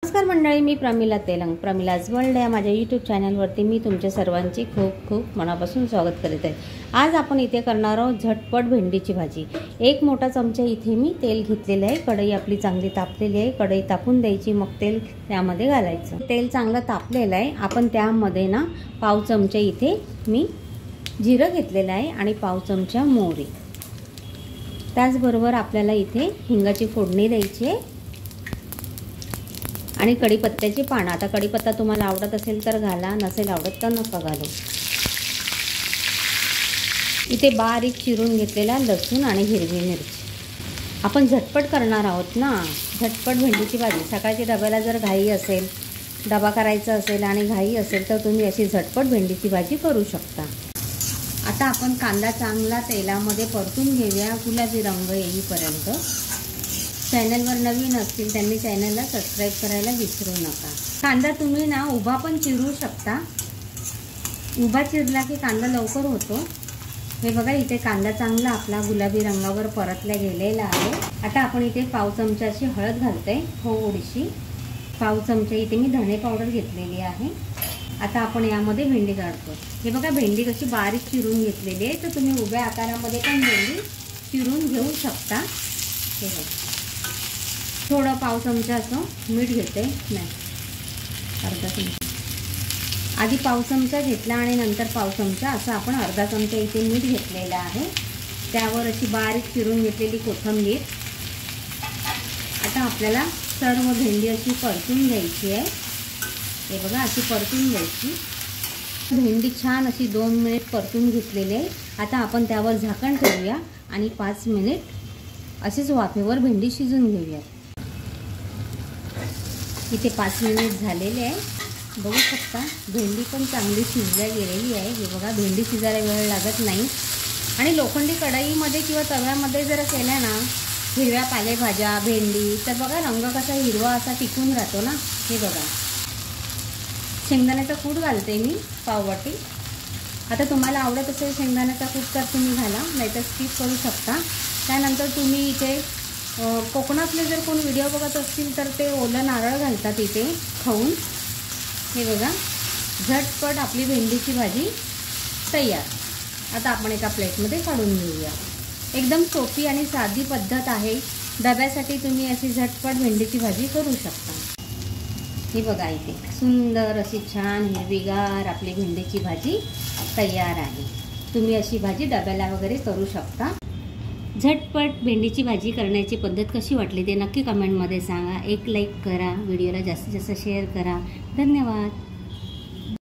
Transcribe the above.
नमस्कार मंडळी, मी प्रमिला तेलंग, प्रमिलाज वर्ल्ड या माझ्या यूट्यूब चॅनलवरती मी तुमच्या सर्वांची खूप खूप मनापासून स्वागत करीत आहे। आज आपण इथे करणार आहोत झटपट भेंडीची भाजी। एक मोठा चमचा इथे मी तेल घेतलेलं आहे। कढई आपली चांगली तापलेली आहे। कढई तापून द्यायची, मग तेल त्यामध्ये घालायचं। तेल चांगलं तापलेलं आहे। आपण त्यामध्ये ना पाव चमचा इथे मी जिरं घेतलेलं आहे आणि पाव चमचा मोहरी, त्याचबरोबर आपल्याला इथे हिंगाची फोडणी द्यायची आहे आणि कढीपत्त्याची पानं। आता कढीपत्ता तुम्हाला आवडत असेल तर घाला, नसेल आवडत तर नका घालू। इथे बारीक चिरून घेतलेला लसूण आणि हिरवी मिरची। आपण झटपट करणार आहोत ना, झटपट भेंडीची भाजी। सकाळच्या डब्याला जर घाई असेल, डबा करायचा असेल आणि घाई असेल तर तुम्ही अशी झटपट भेंडीची भाजी करू शकता। आता आपण कांदा चांगला तेलामध्ये परतून घेऊया, गुलाबी रंग येईपर्यंत। चॅनलवर नवीन असतील त्यांनी चॅनलला सबस्क्राईब करायला विसरू नका। कांदा तुम्ही ना उभा पण चिरू शकता। उभा चिरला की कांदा लवकर होतो। हे बघा, इथे कांदा चांगला आपला गुलाबी रंगावर परतला गेलेला आहे। आता आपण इथे पाव चमचाची हळद घालते, थोडीशी। पाव चमचा इथे मी धणे पावडर घेतलेली आहे। आता आपण यामध्ये भेंडी काढतो। हे बघा, भेंडी कशी बारीक चिरून घेतलेली आहे, तर तुम्ही उभ्या आकारामध्ये पण भेंडी चिरून घेऊ शकता। हे बघा, थोडं पाव चमचा असं मीठ घेते, नाही अर्धा चमचा। आधी पाव चमचा घेतला आणि नंतर पाव चमचा असं आपण अर्धा चमचा इथे मीठ घेतलेला आहे। त्यावर अशी बारीक चिरून घेतलेली कोथिंबीर। आता आपल्याला सर्व भेंडी अशी परतून घ्यायची आहे। हे बघा, अशी परतून घ्यायची। भेंडी छान अशी 2 मिनिट परतून घेतलेली आहे। आता आपण त्यावर झाकण ठेवूया आणि 5 मिनिट अशीच वाफेवर भेंडी शिजून घेऊया। इथे 5 मिनिट झालेले आहे। बघू शकता भेंडी पण चांगली शिजल्या गेलेली आहे। हे बघा, भेंडी शिजायला वेळ लागत नाही। आणि लोखंडी कढईमध्ये किंवा तव्यामध्ये जर केल्या ना हिरव्या पालेभाज्या, भेंडी, तर बघा रंग कसा हिरवा असा टिकून राहतो ना। हे बघा, शेंगदाण्याचा कूट घालते मी पाववाटी। आता तुम्हाला आवडत असेल शेंगदाण्याचा कूट तर तुम्ही घाला, नाहीतर स्किप करू शकता। त्यानंतर तुम्ही इथे कोकणातले जर कोण व्हिडिओ बघत असतील तर ते ओलं नारळ घालतात इथे खाऊन। हे बघा, झटपट आपली भेंडीची भाजी तयार। आता आपण एका प्लेटमध्ये काढून घेऊया। एकदम सोपी आणि साधी पद्धत आहे। डब्यासाठी तुम्ही अशी झटपट भेंडीची भाजी करू शकता। हे बघा, इथे सुंदर अशी छान हिरवीगार आपली भेंडीची भाजी तयार आहे। तुम्ही अशी भाजी डब्याला वगैरे करू शकता। झटपट भेंडीची भाजी करण्याची पद्धत कशी वाटली ते नक्की कमेंटमध्ये सांगा। एक लाईक करा, व्हिडिओला जास्तीत जास्त शेअर करा। धन्यवाद।